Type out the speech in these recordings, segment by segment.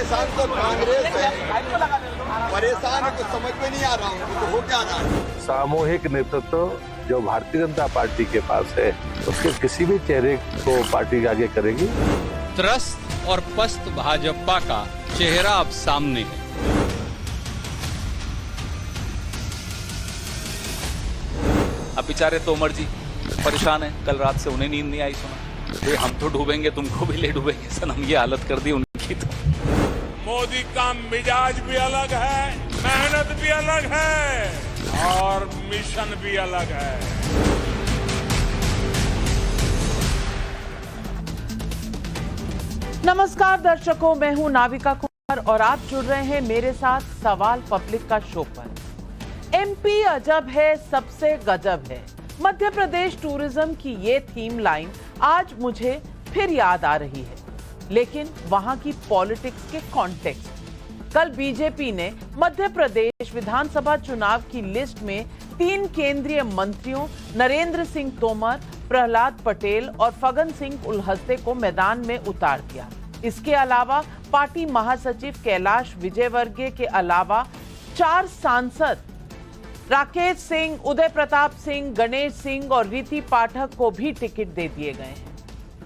परेशान तो कांग्रेस है, परेशान कुछ समझ में नहीं आ रहा हूँ तो हो क्या रहा है। सामूहिक नेतृत्व जो भारतीय जनता पार्टी के पास है उसके किसी भी चेहरे को पार्टी आगे करेगी। त्रस्त और पस्त भाजपा का चेहरा अब सामने है। अब बेचारे तोमर जी परेशान है, कल रात से उन्हें नींद नहीं आई। सुना हम तो डूबेंगे, तुमको भी ले डूबेंगे सनम, ये हालत कर दी उनकी। तो मोदी का मिजाज भी अलग है, मेहनत भी अलग है और मिशन भी अलग है। नमस्कार दर्शकों, मैं हूं नाविका कुमार और आप जुड़ रहे हैं मेरे साथ सवाल पब्लिक का शो पर। एमपी अजब है, सबसे गजब है। मध्य प्रदेश टूरिज्म की ये थीम लाइन आज मुझे फिर याद आ रही है, लेकिन वहां की पॉलिटिक्स के कॉन्टेक्स्ट। कल बीजेपी ने मध्य प्रदेश विधानसभा चुनाव की लिस्ट में 3 केंद्रीय मंत्रियों नरेंद्र सिंह तोमर, प्रहलाद पटेल और फग्गन सिंह उल्हस्ते को मैदान में उतार दिया। इसके अलावा पार्टी महासचिव कैलाश विजयवर्गीय के अलावा 4 सांसद राकेश सिंह, उदय प्रताप सिंह, गणेश सिंह और रीति पाठक को भी टिकट दे दिए गए हैं।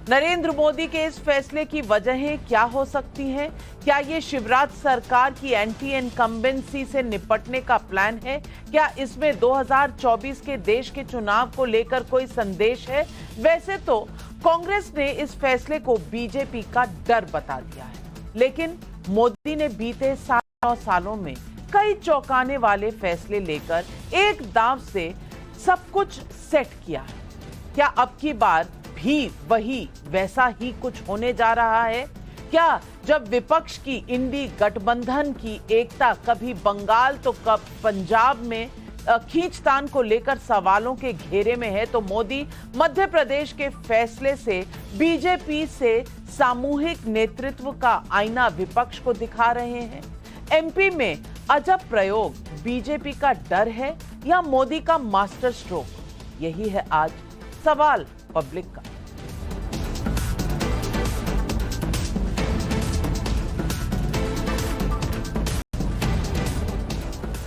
नरेंद्र मोदी के इस फैसले की वजहें क्या हो सकती हैं? क्या ये शिवराज सरकार की एंटी इनकम्बेंसी से निपटने का प्लान है? क्या इसमें 2024 के देश के चुनाव को लेकर कोई संदेश है? वैसे तो कांग्रेस ने इस फैसले को बीजेपी का डर बता दिया है, लेकिन मोदी ने बीते 9 सालों में कई चौंकाने वाले फैसले लेकर एक दांव से सब कुछ सेट किया है। क्या अब की बार भी वही वैसा ही कुछ होने जा रहा है? क्या जब विपक्ष की इंडी गठबंधन की एकता कभी बंगाल तो कब पंजाब में खींचतान को लेकर सवालों के घेरे में है, तो मोदी मध्य प्रदेश के फैसले से बीजेपी से सामूहिक नेतृत्व का आईना विपक्ष को दिखा रहे हैं। एमपी में अजब प्रयोग बीजेपी का डर है या मोदी का मास्टर स्ट्रोक? यही है आज सवाल पब्लिक का।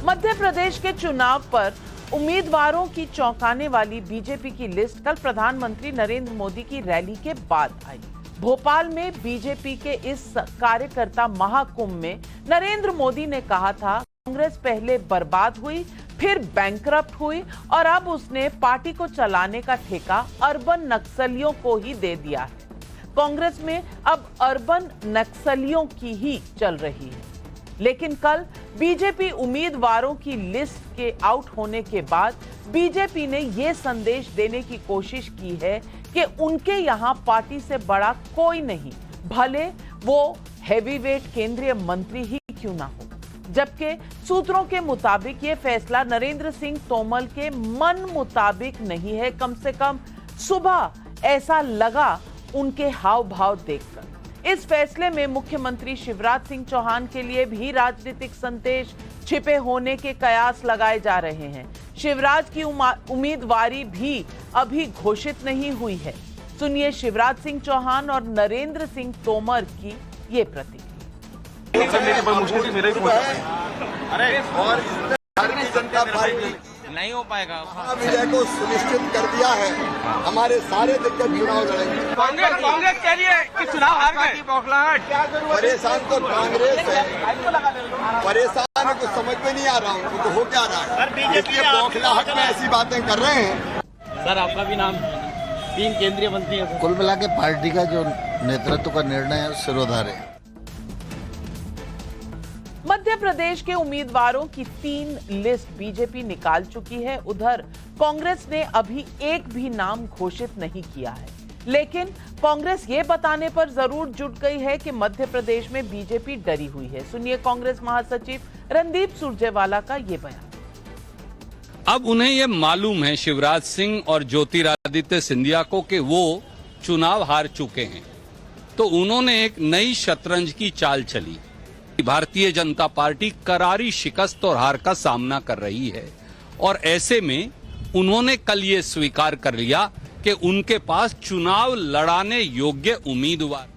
मध्य प्रदेश के चुनाव पर उम्मीदवारों की चौंकाने वाली बीजेपी की लिस्ट कल प्रधानमंत्री नरेंद्र मोदी की रैली के बाद आई। भोपाल में बीजेपी के इस कार्यकर्ता महाकुंभ में नरेंद्र मोदी ने कहा था, कांग्रेस पहले बर्बाद हुई, फिर बैंकरप्ट हुई और अब उसने पार्टी को चलाने का ठेका अर्बन नक्सलियों को ही दे दिया है। कांग्रेस में अब अर्बन नक्सलियों की ही चल रही है। लेकिन कल बीजेपी उम्मीदवारों की लिस्ट के आउट होने के बाद बीजेपी ने यह संदेश देने की कोशिश की है कि उनके यहां पार्टी से बड़ा कोई नहीं, भले वो हैवीवेट केंद्रीय मंत्री ही क्यों ना हो। जबकि सूत्रों के मुताबिक ये फैसला नरेंद्र सिंह तोमर के मन मुताबिक नहीं है। कम से कम सुबह ऐसा लगा उनके हाव भाव देखकर। इस फैसले में मुख्यमंत्री शिवराज सिंह चौहान के लिए भी राजनीतिक संदेश छिपे होने के कयास लगाए जा रहे हैं। शिवराज की उम्मीदवारी भी अभी घोषित नहीं हुई है। सुनिए शिवराज सिंह चौहान और नरेंद्र सिंह तोमर की ये प्रतिक्रिया। और भारतीय जनता पार्टी नहीं हो पाएगा। विजय को सुनिश्चित कर दिया है। हमारे सारे दिग्गज चुनाव लड़ेंगे। कांग्रेस कह रही है कि चुनाव हार गए। परेशान तो कांग्रेस है, परेशान कुछ समझ में नहीं आ रहा हूँ तो हो क्या रहा है। इसलिए बौखलाहट में ऐसी बातें कर रहे हैं। सर आपका भी नाम 3 केंद्रीय मंत्री है। कुल मिला के पार्टी का जो नेतृत्व का निर्णय है सिरोधार्य है। मध्य प्रदेश के उम्मीदवारों की 3 लिस्ट बीजेपी निकाल चुकी है। उधर कांग्रेस ने अभी एक भी नाम घोषित नहीं किया है, लेकिन कांग्रेस ये बताने पर जरूर जुट गई है कि मध्य प्रदेश में बीजेपी डरी हुई है। सुनिए कांग्रेस महासचिव रणदीप सुरजेवाला का ये बयान। अब उन्हें यह मालूम है शिवराज सिंह और ज्योतिरादित्य सिंधिया को कि वो चुनाव हार चुके हैं, तो उन्होंने एक नई शतरंज की चाल चली। भारतीय जनता पार्टी करारी शिकस्त और हार का सामना कर रही है और ऐसे में उन्होंने कल ये स्वीकार कर लिया कि उनके पास चुनाव लड़ाने योग्य उम्मीदवार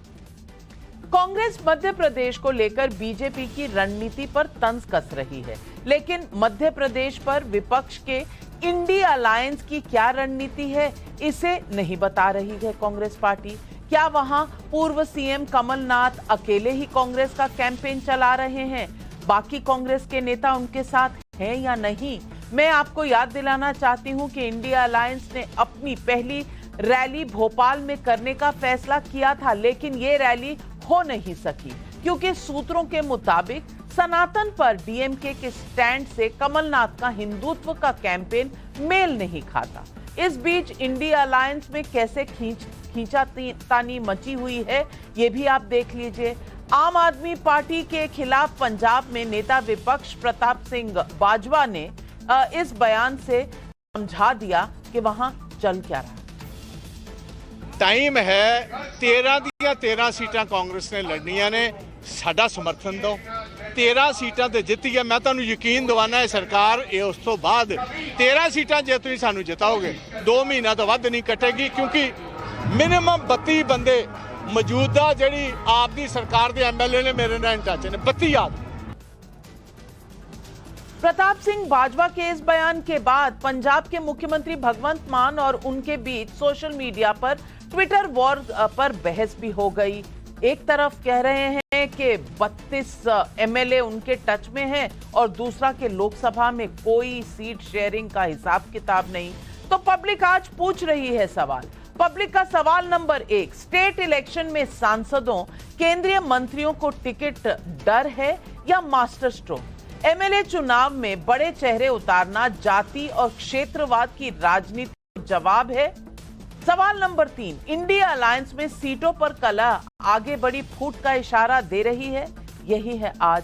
कांग्रेस मध्य प्रदेश को लेकर बीजेपी की रणनीति पर तंज कस रही है, लेकिन मध्य प्रदेश पर विपक्ष के इंडिया अलायंस की क्या रणनीति है, इसे नहीं बता रही है कांग्रेस पार्टी। क्या वहां पूर्व सीएम कमलनाथ अकेले ही कांग्रेस का कैंपेन चला रहे हैं? बाकी कांग्रेस के नेता उनके साथ हैं या नहीं? मैं आपको याद दिलाना चाहती हूं कि इंडिया अलायंस ने अपनी पहली रैली भोपाल में करने का फैसला किया था, लेकिन ये रैली हो नहीं सकी क्योंकि सूत्रों के मुताबिक सनातन पर डीएमके के स्टैंड से कमलनाथ का हिंदुत्व का कैंपेन मेल नहीं खाता। इस बीच इंडिया अलायंस में कैसे खींचातानी मची हुई है, ये भी आप देख लीजिए। आम आदमी पार्टी के खिलाफ पंजाब में नेता विपक्ष प्रताप सिंह बाजवा ने इस बयान से समझा दिया कि वहां चल क्या रहा है। टाइम है 13 ਦੀਆਂ 13 सीटां कांग्रेस ने लड़नियां ने, साडा समर्थन दो। 13 सीटां ते जित्ती है, मैं तुहानू यकीन दिवाना है सरकार ये उस तो बाद 13 सीटां जे तुसीं सानू जिताओगे 2 महीना तो वध नहीं कटेगी, क्योंकि मिनिमम 32 बंदे मौजूदा जिहड़ी आप दी सरकार दे एमएलए ने मेरे नाल टच ने 32 आदमी। प्रताप सिंह बाजवा के इस बयान के बाद पंजाब के मुख्यमंत्री भगवंत मान और उनके बीच सोशल मीडिया पर ट्विटर वॉर पर बहस भी हो गई। एक तरफ कह रहे हैं कि 32 एमएलए उनके टच में हैं और दूसरा कि लोकसभा में कोई सीट शेयरिंग का हिसाब किताब नहीं। तो पब्लिक आज पूछ रही है सवाल। पब्लिक का सवाल नंबर 1, स्टेट इलेक्शन में सांसदों, केंद्रीय मंत्रियों को टिकट डर है या मास्टर स्ट्रोक? एमएलए चुनाव में बड़े चेहरे उतारना जाति और क्षेत्रवाद की राजनीति जवाब है? सवाल नंबर 3, इंडिया अलायंस में सीटों पर कला आगे बड़ी फूट का इशारा दे रही है? यही है आज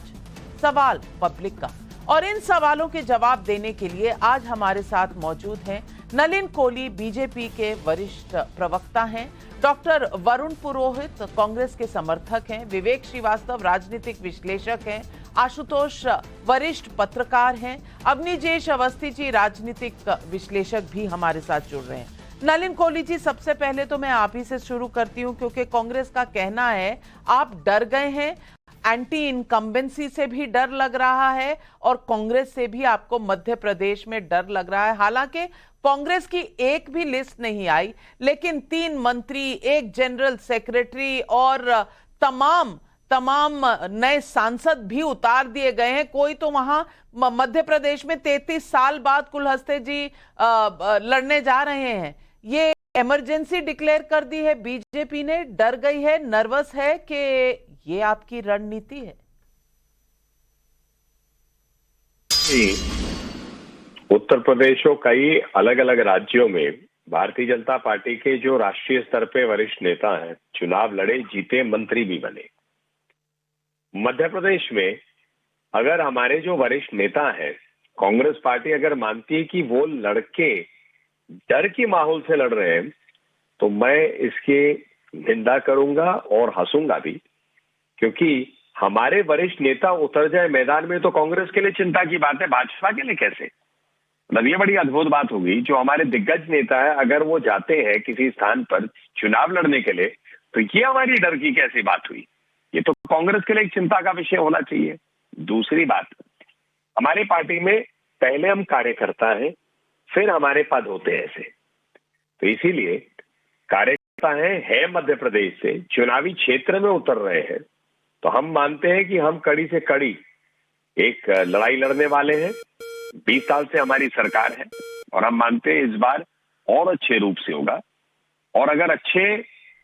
सवाल पब्लिक का। और इन सवालों के जवाब देने के लिए आज हमारे साथ मौजूद हैं नलिन कोहली, बीजेपी के वरिष्ठ प्रवक्ता हैं, डॉक्टर वरुण पुरोहित कांग्रेस के समर्थक हैं, विवेक श्रीवास्तव राजनीतिक विश्लेषक हैं, आशुतोष वरिष्ठ पत्रकार हैं, अवनीजेश अवस्थी जी राजनीतिक विश्लेषक भी हमारे साथ जुड़ रहे हैं। नलिन कोहली जी, सबसे पहले तो मैं आप ही से शुरू करती हूं क्योंकि कांग्रेस का कहना है आप डर गए हैं, एंटी इनकम्बेंसी से भी डर लग रहा है और कांग्रेस से भी आपको मध्य प्रदेश में डर लग रहा है। हालांकि कांग्रेस की एक भी लिस्ट नहीं आई, लेकिन 3 मंत्री, 1 जनरल सेक्रेटरी और तमाम नए सांसद भी उतार दिए गए हैं। कोई तो वहां मध्य प्रदेश में 33 साल बाद कुलहस्ते जी लड़ने जा रहे हैं। ये इमरजेंसी डिक्लेयर कर दी है बीजेपी ने, डर गई है, नर्वस है कि ये आपकी रणनीति है? उत्तर प्रदेश और कई अलग अलग राज्यों में भारतीय जनता पार्टी के जो राष्ट्रीय स्तर पे वरिष्ठ नेता हैं, चुनाव लड़े, जीते, मंत्री भी बने। मध्य प्रदेश में अगर हमारे जो वरिष्ठ नेता हैं, कांग्रेस पार्टी अगर मानती है कि वो लड़के डर के माहौल से लड़ रहे हैं, तो मैं इसकी निंदा करूंगा और हंसूंगा भी, क्योंकि हमारे वरिष्ठ नेता उतर जाए मैदान में तो कांग्रेस के लिए चिंता की बात है, भाजपा के लिए कैसे? मतलब ये बड़ी अद्भुत बात होगी। जो हमारे दिग्गज नेता है अगर वो जाते हैं किसी स्थान पर चुनाव लड़ने के लिए, तो ये हमारी डर की कैसी बात हुई? ये तो कांग्रेस के लिए एक चिंता का विषय होना चाहिए। दूसरी बात, हमारी पार्टी में पहले हम कार्यकर्ता हैं, फिर हमारे पद होते हैं ऐसे। तो इसीलिए कार्यकर्ता है मध्य प्रदेश से, चुनावी क्षेत्र में उतर रहे हैं, तो हम मानते हैं कि हम कड़ी से कड़ी एक लड़ाई लड़ने वाले हैं। 20 साल से हमारी सरकार है और हम मानते हैं इस बार और अच्छे रूप से होगा। और अगर अच्छे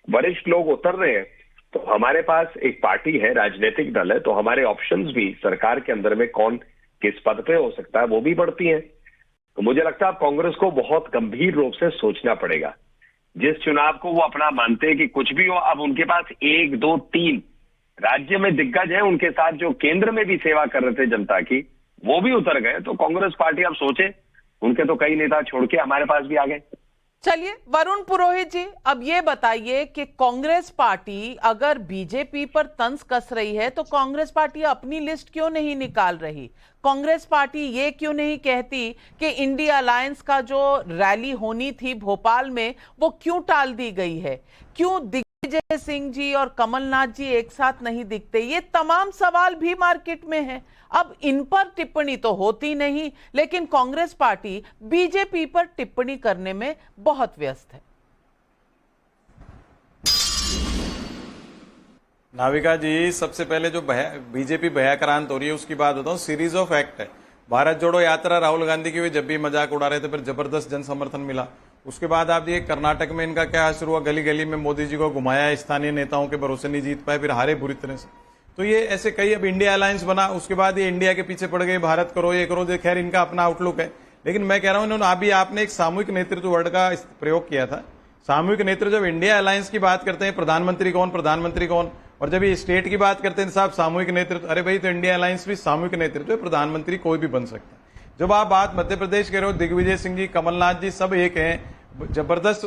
वरिष्ठ लोग उतर रहे हैं तो हमारे पास एक पार्टी है, राजनीतिक दल है, तो हमारे ऑप्शंस भी सरकार के अंदर में कौन किस पद पे हो सकता है वो भी बढ़ती हैं। तो मुझे लगता है कांग्रेस को बहुत गंभीर रूप से सोचना पड़ेगा। जिस चुनाव को वो अपना मानते हैं कि कुछ भी हो, अब उनके पास 1, 2, 3 राज्य में दिग्गज है, उनके साथ जो केंद्र में भी सेवा कर रहे थे जनता की, वो भी उतर गए। तो कांग्रेस पार्टी अब सोचे, उनके तो कई नेता छोड़ के हमारे पास भी आ गए। चलिए वरुण पुरोहित जी, अब ये बताइए कि कांग्रेस पार्टी अगर बीजेपी पर तंज कस रही है तो कांग्रेस पार्टी अपनी लिस्ट क्यों नहीं निकाल रही? कांग्रेस पार्टी ये क्यों नहीं कहती कि इंडिया अलायंस का जो रैली होनी थी भोपाल में वो क्यों टाल दी गई है? क्यों दिग्विजय सिंह जी और कमलनाथ जी एक साथ नहीं दिखते, ये तमाम सवाल भी मार्केट में है। अब इन पर टिप्पणी तो होती नहीं, लेकिन कांग्रेस पार्टी बीजेपी पर टिप्पणी करने में बहुत व्यस्त है। नाविका जी, सबसे पहले जो बीजेपी भयाक्रांत हो रही है उसकी बात बताऊं। सीरीज ऑफ एक्ट है। भारत जोड़ो यात्रा राहुल गांधी की, वे जब भी मजाक उड़ा रहे थे, फिर जबरदस्त जन समर्थन मिला। उसके बाद आप देखिए कर्नाटक में इनका क्या शुरू हुआ, गली गली में मोदी जी को घुमाया, स्थानीय नेताओं के भरोसे नहीं जीत पाए, फिर हारे बुरी तरह से। तो ये ऐसे कई, अब इंडिया अलायंस बना, उसके बाद ये इंडिया के पीछे पड़ गए, भारत करो ये करो, खैर इनका अपना आउटलुक है। लेकिन मैं कह रहा हूं, इन्होंने अभी आपने एक सामूहिक नेतृत्व वर्ड का प्रयोग किया था। सामूहिक नेतृत्व, जब इंडिया अलायंस की बात करते हैं प्रधानमंत्री कौन, और जब ये स्टेट की बात करते हैं साहब सामूहिक नेतृत्व, अरे भाई तो इंडिया अलायंस भी सामूहिक नेतृत्व है, प्रधानमंत्री कोई भी बन सकता है। जब आप बात मध्य प्रदेश के रहे हो, दिग्विजय सिंह जी, कमलनाथ जी सब एक हैं, जबरदस्त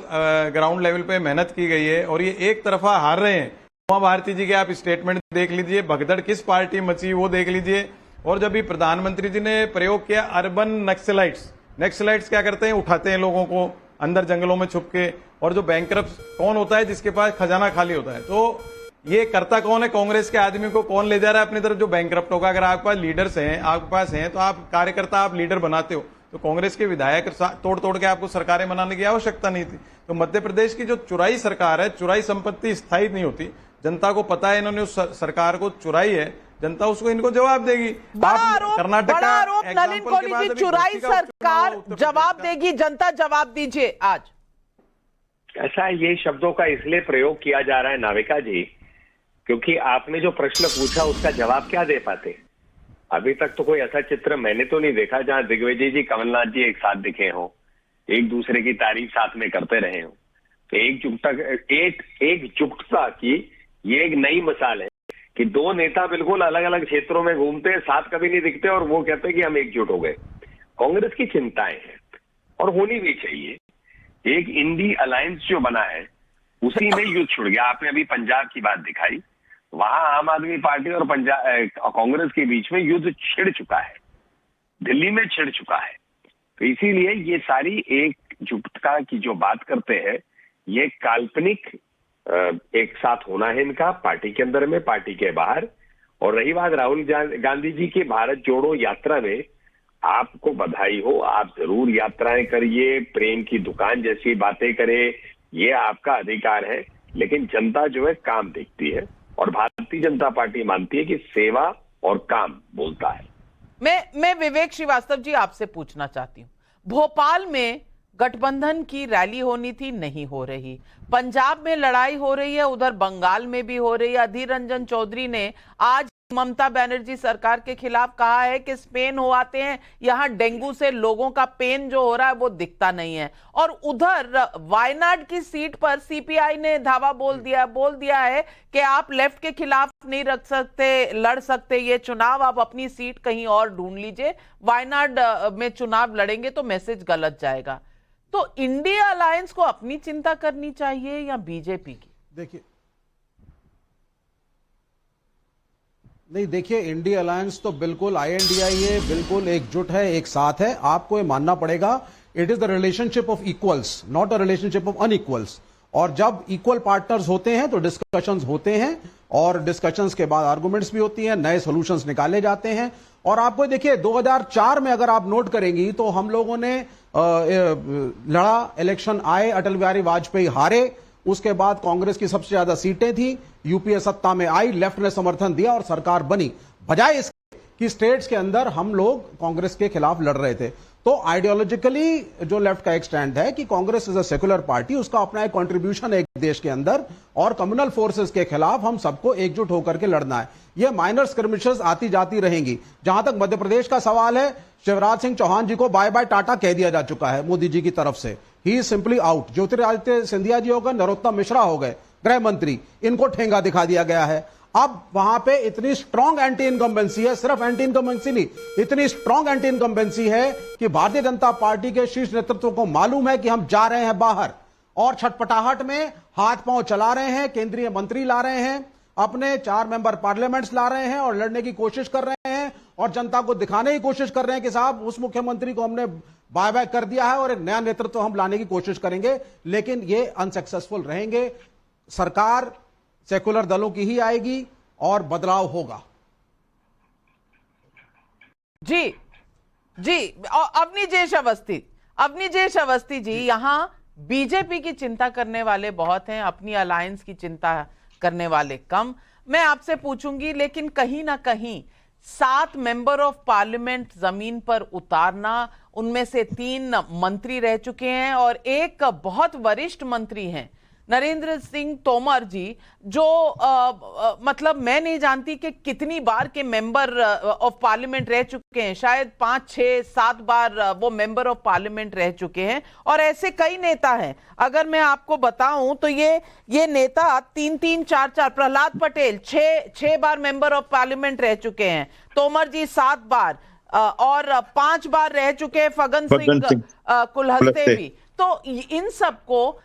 ग्राउंड लेवल पे मेहनत की गई है और ये एक तरफा हार रहे हैं। उमा भारती जी के आप स्टेटमेंट देख लीजिए, भगदड़ किस पार्टी मची वो देख लीजिए। और जब भी प्रधानमंत्री जी ने प्रयोग किया अर्बन नक्सलाइट्स क्या करते हैं, उठाते हैं लोगों को अंदर जंगलों में छुप के। और जो बैंकरप्ट कौन होता है, जिसके पास खजाना खाली होता है, तो ये करता कौन है, कांग्रेस के आदमी को कौन ले जा रहा है अपनी तरफ, जो बैंकरप्ट होगा। अगर आपके पास लीडर्स हैं, आपके पास हैं, तो आप कार्यकर्ता, आप लीडर बनाते हो। तो कांग्रेस के विधायक तोड़ तोड़ के आपको सरकारें बनाने की आवश्यकता नहीं थी। तो मध्य प्रदेश की जो चुराई सरकार है, चुराई संपत्ति स्थायी नहीं होती। जनता को पता है इन्होंने उस सरकार को चुराई है, जनता उसको इनको जवाब देगी। कर्नाटक बड़ा आरोप नलिन कोहली जी, चुराई सरकार जवाब देगी, जनता जवाब दीजिए। आज ऐसा ये शब्दों का इसलिए प्रयोग किया जा रहा है नाविका जी, क्योंकि आपने जो प्रश्न पूछा उसका जवाब क्या दे पाते। अभी तक तो कोई ऐसा चित्र मैंने तो नहीं देखा जहां दिग्विजय जी कमलनाथ जी एक साथ दिखे हों, एक दूसरे की तारीफ साथ में करते रहे हों। तो एकजुटता की ये एक नई मिसाल है कि दो नेता बिल्कुल अलग अलग क्षेत्रों में घूमते हैं, साथ कभी नहीं दिखते और वो कहते हैं कि हम एकजुट हो गए। कांग्रेस की चिंताएं हैं और होनी भी चाहिए। एक इंडी अलायंस जो बना है उसी में युद्ध छुड़ गया। आपने अभी पंजाब की बात दिखाई, वहां आम आदमी पार्टी और कांग्रेस के बीच में युद्ध छिड़ चुका है, दिल्ली में छिड़ चुका है। तो इसीलिए ये सारी एकजुटता की जो बात करते हैं, ये काल्पनिक एक साथ होना है इनका, पार्टी के अंदर में, पार्टी के बाहर। और रही बात राहुल गांधी जी की भारत जोड़ो यात्रा में, आपको बधाई हो, आप जरूर यात्राएं करिए, प्रेम की दुकान जैसी बातें करें, ये आपका अधिकार है। लेकिन जनता जो है काम देखती है और भारतीय जनता पार्टी मानती है कि सेवा और काम बोलता है। मैं विवेक श्रीवास्तव जी आपसे पूछना चाहती हूं, भोपाल में गठबंधन की रैली होनी थी, नहीं हो रही। पंजाब में लड़ाई हो रही है, उधर बंगाल में भी हो रही है। अधीर रंजन चौधरी ने आज ममता बनर्जी सरकार के खिलाफ कहा है कि स्पेन हो आते हैं, यहां डेंगू से लोगों का पेन जो हो रहा है वो दिखता नहीं है। और उधर वायनाड की सीट पर सीपीआई ने धावा बोल दिया है कि आप लेफ्ट के खिलाफ नहीं लड़ सकते ये चुनाव, आप अपनी सीट कहीं और ढूंढ लीजिए, वायनाड में चुनाव लड़ेंगे तो मैसेज गलत जाएगा। तो इंडिया अलायंस को अपनी चिंता करनी चाहिए या बीजेपी की? देखिए इंडिया अलायंस तो बिल्कुल INDIA बिल्कुल एकजुट है, एक साथ है। आपको ये मानना पड़ेगा, it is the relationship of equals, not a relationship of unequals. और जब इक्वल पार्टनर्स होते हैं तो डिस्कशंस होते हैं, और डिस्कशंस के बाद आर्गुमेंट्स भी होती हैं, नए सॉल्यूशंस निकाले जाते हैं। और आपको देखिए 2004 में अगर आप नोट करेंगी तो हम लोगों ने लड़ा, इलेक्शन आए, अटल बिहारी वाजपेयी हारे, उसके बाद कांग्रेस की सबसे ज्यादा सीटें थी, यूपीए सत्ता में आई, लेफ्ट ने समर्थन दिया और सरकार बनी। बजाय इसके कि स्टेट्स के अंदर हम लोग कांग्रेस के खिलाफ लड़ रहे थे। तो आइडियोलॉजिकली जो लेफ्ट का एक स्टैंड है कि Congress is a secular party, उसका अपना एक कंट्रीब्यूशन है एक देश के अंदर, और कम्युनल फोर्सेस के खिलाफ हम सबको एकजुट होकर के लड़ना है। ये माइनर स्क्रिमिशेस आती जाती रहेंगी। जहां तक मध्य प्रदेश का सवाल है, शिवराज सिंह चौहान जी को बाय बाय टाटा कह दिया जा चुका है मोदी जी की तरफ से, he is simply out. Jyotiraditya Scindia ji हो गए, नरोत्तम मिश्रा हो गए गृह मंत्री, इनको ठेंगा दिखा दिया गया है। अब वहां पे इतनी स्ट्रांग एंटी इनकम्बेंसी है, सिर्फ एंटी इनकम्बेंसी नहीं, इतनी स्ट्रांग एंटी इनकम्बेंसी है कि भारतीय जनता पार्टी के शीर्ष नेतृत्व को मालूम है कि हम जा रहे हैं बाहर, और छटपटाहट में हाथ पांव चला रहे हैं, केंद्रीय मंत्री ला रहे हैं, अपने 4 मेंबर पार्लियामेंट्स ला रहे हैं और लड़ने की कोशिश कर रहे हैं, और जनता को दिखाने की कोशिश कर रहे हैं कि साहब उस मुख्यमंत्री को हमने बाय बाय कर दिया है और एक नया नेतृत्व हम लाने की कोशिश करेंगे। लेकिन ये अनसक्सेसफुल रहेंगे। सरकार सेकुलर दलों की ही आएगी और बदलाव होगा। जी जी, अवनीजेश अवस्थी जी, यहाँ बीजेपी की चिंता करने वाले बहुत हैं, अपनी अलायंस की चिंता करने वाले कम। मैं आपसे पूछूंगी, लेकिन कहीं ना कहीं 7 मेंबर ऑफ पार्लियामेंट जमीन पर उतारना, उनमें से 3 मंत्री रह चुके हैं और एक बहुत वरिष्ठ मंत्री हैं नरेंद्र सिंह तोमर जी, जो मतलब मैं नहीं जानती कि कितनी बार के मेंबर ऑफ पार्लियामेंट रह चुके हैं, शायद 5, 6, 7 बार वो मेंबर ऑफ पार्लियामेंट रह चुके हैं। और ऐसे कई नेता हैं, अगर मैं आपको बताऊं तो ये नेता 3-3, 4-4, प्रहलाद पटेल 6 बार मेंबर ऑफ पार्लियामेंट रह चुके हैं, तोमर जी 7 बार और 5 बार रह चुके हैं फग्गन सिंह कुलहस्ते भी। तो इन सबको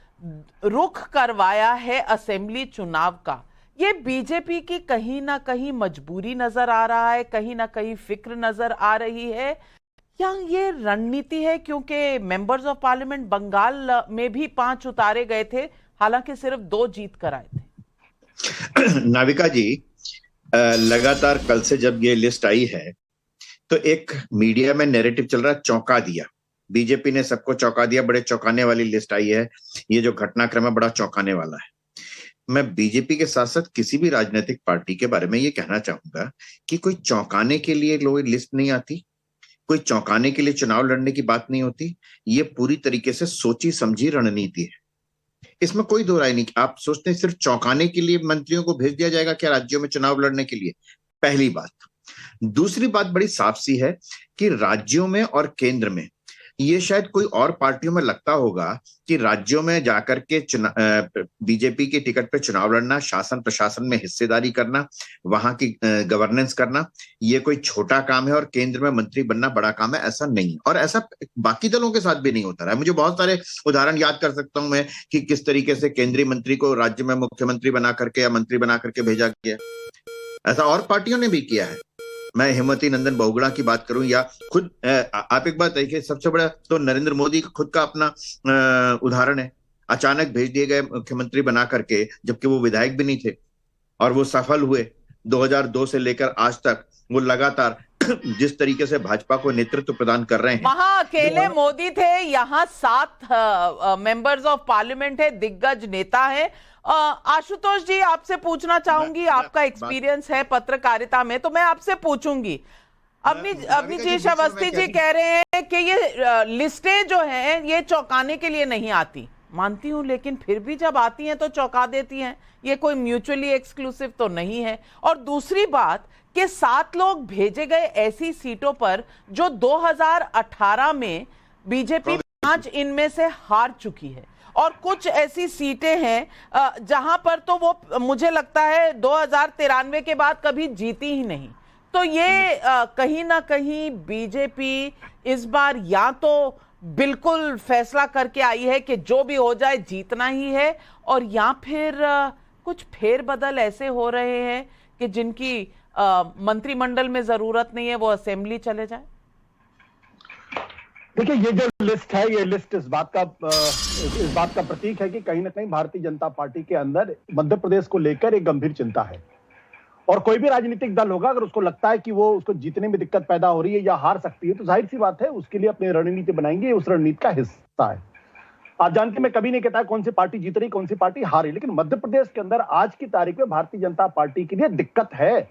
रुख करवाया है असेंबली चुनाव का। ये बीजेपी की कहीं ना कहीं मजबूरी नजर आ रहा है, कहीं ना कहीं फिक्र नजर आ रही है, या ये रणनीति है? क्योंकि मेंबर्स ऑफ पार्लियामेंट बंगाल में भी 5 उतारे गए थे, हालांकि सिर्फ 2 जीत कर आए थे। नाविका जी, लगातार कल से जब ये लिस्ट आई है तो एक मीडिया में नैरेटिव चल रहा है, चौंका दिया, बीजेपी ने सबको चौंका दिया, बड़े चौंकाने वाली लिस्ट आई है, ये जो घटनाक्रम है बड़ा चौंकाने वाला है। मैं बीजेपी के साथ साथ किसी भी राजनीतिक पार्टी के बारे में ये कहना चाहूंगा कि कोई चौंकाने के लिए लिस्ट नहीं आती, कोई चौंकाने के लिए चुनाव लड़ने की बात नहीं होती। ये पूरी तरीके से सोची समझी रणनीति है, इसमें कोई दो राय नहीं। आप सोचते हैं सिर्फ चौंकाने के लिए मंत्रियों को भेज दिया जाएगा क्या राज्यों में चुनाव लड़ने के लिए? पहली बात। दूसरी बात बड़ी साफ सी है कि राज्यों में और केंद्र में, ये शायद कोई और पार्टियों में लगता होगा कि राज्यों में जाकर के बीजेपी के टिकट पे चुनाव लड़ना, शासन प्रशासन में हिस्सेदारी करना, वहां की गवर्नेंस करना, ये कोई छोटा काम है और केंद्र में मंत्री बनना बड़ा काम है, ऐसा नहीं। और ऐसा बाकी दलों के साथ भी नहीं होता रहा है। मुझे बहुत सारे उदाहरण याद कर सकता हूं मैं कि किस तरीके से केंद्रीय मंत्री को राज्य में मुख्यमंत्री बना करके या मंत्री बना करके भेजा गया, ऐसा और पार्टियों ने भी किया है। मैं हेमवती नंदन बहुगुणा की बात करूं या खुद आप एक बात देखिए, सबसे बड़ा तो नरेंद्र मोदी का खुद का अपना उदाहरण है, अचानक भेज दिए गए मुख्यमंत्री बना करके, जबकि वो विधायक भी नहीं थे और वो सफल हुए। 2002 से लेकर आज तक वो लगातार जिस तरीके से भाजपा को नेतृत्व प्रदान कर रहे हैं, वहां अकेले मोदी थे, यहाँ 7 मेंबर्स ऑफ पार्लियामेंट है, दिग्गज नेता है। आशुतोष जी, आपसे पूछना चाहूंगी, आपका एक्सपीरियंस है पत्रकारिता में, तो मैं आपसे पूछूंगी, अवनीजेश अवस्थी जी कह रहे हैं कि ये लिस्टें जो हैं ये चौंकाने के लिए नहीं आती, मानती हूं, लेकिन फिर भी जब आती हैं तो चौंका देती हैं, ये कोई म्यूचुअली एक्सक्लूसिव तो नहीं है। और दूसरी बात कि 7 लोग भेजे गए ऐसी सीटों पर जो 2018 में बीजेपी 5 इनमें से हार चुकी है, और कुछ ऐसी सीटें हैं जहां पर तो वो मुझे लगता है 2093 के बाद कभी जीती ही नहीं। तो ये कहीं ना कहीं बीजेपी इस बार या तो बिल्कुल फैसला करके आई है कि जो भी हो जाए जीतना ही है, और या फिर कुछ फेरबदल ऐसे हो रहे हैं कि जिनकी मंत्रिमंडल में जरूरत नहीं है, वो असेंबली चले जाए। देखिए, ये जो लिस्ट है, ये लिस्ट इस बात का प्रतीक है कि कहीं ना कहीं भारतीय जनता पार्टी के अंदर मध्य प्रदेश को लेकर एक गंभीर चिंता है। और कोई भी राजनीतिक दल होगा, अगर उसको लगता है कि वो उसको जीतने में दिक्कत पैदा हो रही है या हार सकती है, तो जाहिर सी बात है उसके लिए अपनी रणनीति बनाएंगे, उस रणनीति का हिस्सा है। आप जानते हैं, मैं कभी नहीं कहता कौन सी पार्टी जीत रही, कौन सी पार्टी हार रही, लेकिन मध्य प्रदेश के अंदर आज की तारीख में भारतीय जनता पार्टी के लिए दिक्कत है।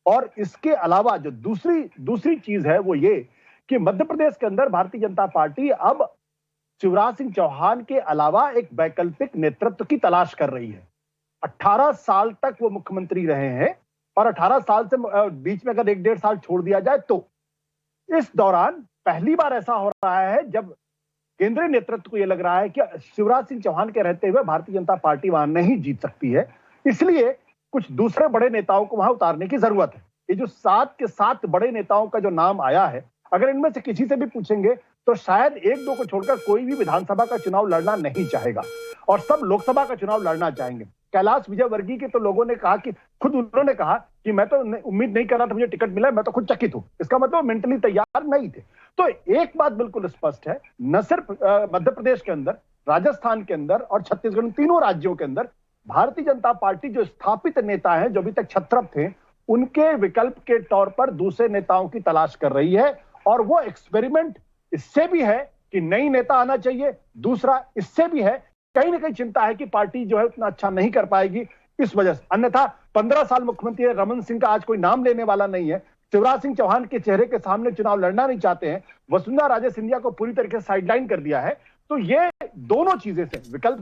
और इसके अलावा जो दूसरी चीज है वो ये कि मध्य प्रदेश के अंदर भारतीय जनता पार्टी अब शिवराज सिंह चौहान के अलावा एक वैकल्पिक नेतृत्व की तलाश कर रही है। 18 साल तक वो मुख्यमंत्री रहे हैं, और 18 साल से बीच में अगर 1-1.5 साल छोड़ दिया जाए तो इस दौरान पहली बार ऐसा हो रहा है जब केंद्रीय नेतृत्व को यह लग रहा है कि शिवराज सिंह चौहान के रहते हुए भारतीय जनता पार्टी वहां नहीं जीत सकती है, इसलिए कुछ दूसरे बड़े नेताओं को वहां उतारने की जरूरत है। ये जो 7 के 7 बड़े नेताओं का जो नाम आया है, अगर इनमें से किसी से भी पूछेंगे तो शायद 1-2 को छोड़कर कोई भी विधानसभा का चुनाव लड़ना नहीं चाहेगा, और सब लोकसभा का चुनाव लड़ना चाहेंगे। कैलाश विजयवर्गीय के तो लोगों ने कहा कि खुद उन्होंने कहा कि मैं तो उम्मीद नहीं कर रहा था मुझे टिकट मिला, मैं तो खुद चकित हूं। इसका मतलब मेंटली तैयार नहीं थे। तो एक बात बिल्कुल स्पष्ट है, न सिर्फ मध्य प्रदेश के अंदर, राजस्थान के अंदर और छत्तीसगढ़, तीनों राज्यों के अंदर भारतीय जनता पार्टी जो स्थापित नेता हैं, जो अभी तक छत्रप थे, उनके विकल्प के तौर पर दूसरे नेताओं की तलाश कर रही है। और वो एक्सपेरिमेंट इससे भी है कि नई नेता आना चाहिए, दूसरा इससे भी है कहीं ना कहीं चिंता है कि पार्टी जो है उतना अच्छा नहीं कर पाएगी इस वजह से। अन्यथा 15 साल मुख्यमंत्री रमन सिंह का आज कोई नाम लेने वाला नहीं है। शिवराज सिंह चौहान के चेहरे के सामने चुनाव लड़ना नहीं चाहते हैं। वसुंधरा राजे सिंधिया को पूरी तरीके से साइडलाइन कर दिया है। तो ये दोनों चीजें से विकल्प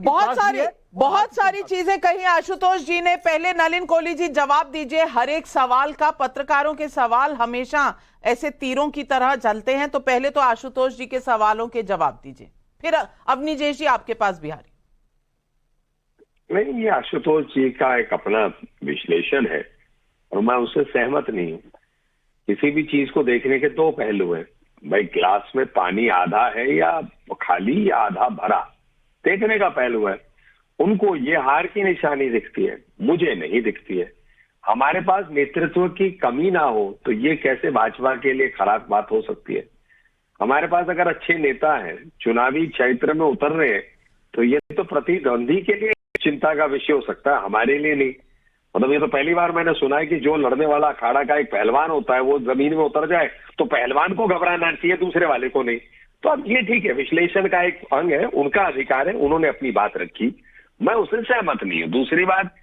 बहुत सारी चीजें कही आशुतोष जी ने। पहले नलिन कोहली जी जवाब दीजिए हर एक सवाल का। पत्रकारों के सवाल हमेशा ऐसे तीरों की तरह चलते हैं, तो पहले तो आशुतोष जी के सवालों के जवाब दीजिए, फिर अवनीजेश जी आपके पास बिहारी। नहीं, ये आशुतोष जी का एक अपना विश्लेषण है और मैं उससे सहमत नहीं हूं। किसी भी चीज को देखने के दो पहलू हैं भाई, ग्लास में पानी आधा है या खाली या आधा भरा, देखने का पहलू है। उनको ये हार की निशानी दिखती है, मुझे नहीं दिखती है। हमारे पास नेतृत्व की कमी ना हो तो ये कैसे भाजपा के लिए खराब बात हो सकती है। हमारे पास अगर अच्छे नेता हैं, चुनावी क्षेत्र में उतर रहे हैं, तो ये तो प्रतिद्वंदी के लिए चिंता का विषय हो सकता है, हमारे लिए नहीं। मतलब ये तो पहली बार मैंने सुना है कि जो लड़ने वाला अखाड़ा का एक पहलवान होता है वो जमीन में उतर जाए तो पहलवान को घबराना चाहिए, दूसरे वाले को नहीं। तो अब ये ठीक है, विश्लेषण का एक अंग है, उनका अधिकार है, उन्होंने अपनी बात रखी, मैं उससे सहमत नहीं हूं। दूसरी बात,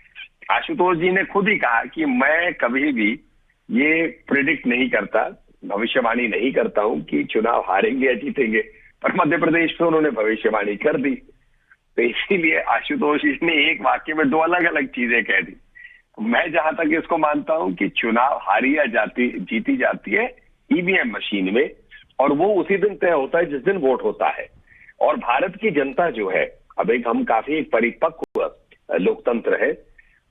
आशुतोष जी ने खुद ही कहा कि मैं कभी भी ये प्रिडिक्ट नहीं करता, भविष्यवाणी नहीं करता हूं कि चुनाव हारेंगे या जीतेंगे, पर मध्य प्रदेश में उन्होंने भविष्यवाणी कर दी। तो इसीलिए आशुतोष जी ने एक वाक्य में दो अलग अलग चीजें कह दी। मैं जहां तक इसको मानता हूं कि चुनाव हारी या जीती जाती है ईवीएम मशीन में, और वो उसी दिन तय होता है जिस दिन वोट होता है। और भारत की जनता जो है, अब एक हम काफी एक परिपक्व लोकतंत्र है,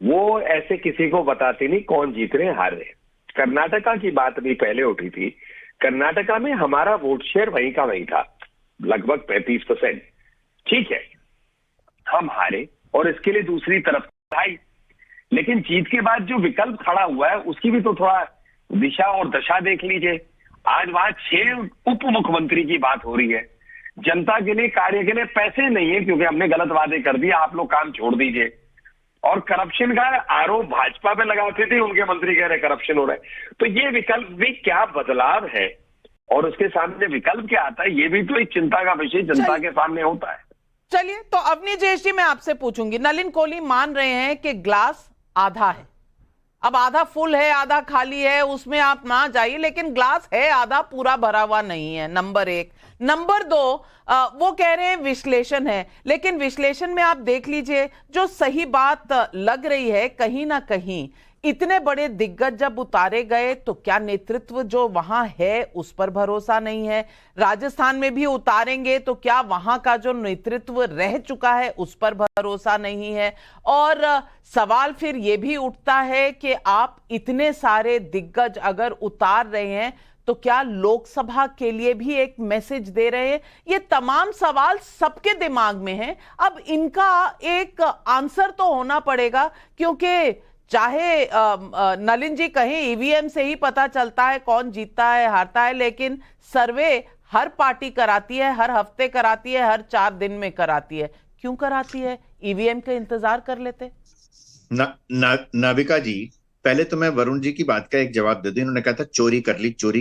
वो ऐसे किसी को बताती नहीं कौन जीत रहे हार रहे। कर्नाटका की बात भी पहले उठी थी, कर्नाटका में हमारा वोट शेयर वहीं का वहीं था, लगभग 35%। ठीक है, हम हारे और इसके लिए दूसरी तरफ आई, लेकिन जीत के बाद जो विकल्प खड़ा हुआ है उसकी भी तो थोड़ा दिशा और दशा देख लीजिए। आज वहां 6 उप मुख्यमंत्री की बात हो रही है। जनता के लिए, कार्य के लिए पैसे नहीं है क्योंकि हमने गलत वादे कर दिए, आप लोग काम छोड़ दीजिए। और करप्शन का आरोप भाजपा पे लगाते थे, उनके मंत्री कह रहे करप्शन हो रहा है। तो ये विकल्प भी क्या बदलाव है और उसके सामने विकल्प क्या आता है, ये भी तो एक चिंता का विषय जनता के सामने होता है। चलिए, तो अवनीजेश जी मैं आपसे पूछूंगी, नलिन कोहली मान रहे हैं कि ग्लास आधा है, अब आधा फुल है आधा खाली है, उसमें आप ना जाइए, लेकिन ग्लास है आधा, पूरा भरा हुआ नहीं है, नंबर 1। नंबर 2, वो कह रहे हैं विश्लेषण है, लेकिन विश्लेषण में आप देख लीजिए जो सही बात लग रही है, कहीं ना कहीं इतने बड़े दिग्गज जब उतारे गए तो क्या नेतृत्व जो वहां है उस पर भरोसा नहीं है? राजस्थान में भी उतारेंगे तो क्या वहां का जो नेतृत्व रह चुका है उस पर भरोसा नहीं है? और सवाल फिर यह भी उठता है कि आप इतने सारे दिग्गज अगर उतार रहे हैं तो क्या लोकसभा के लिए भी एक मैसेज दे रहे हैं? ये तमाम सवाल सबके दिमाग में हैं। अब इनका एक आंसर तो होना पड़ेगा, क्योंकि चाहे नलिन जी कहें ईवीएम से ही पता चलता है कौन जीतता है हारता है, लेकिन सर्वे हर पार्टी कराती है, हर हफ्ते कराती है, हर 4 दिन में कराती है। क्यों कराती है? ईवीएम का इंतजार कर लेते। नाविका जी, पहले तो मैं वरुण जी की बात का एक जवाब दे दूं। इन्होंने कहा था चोरी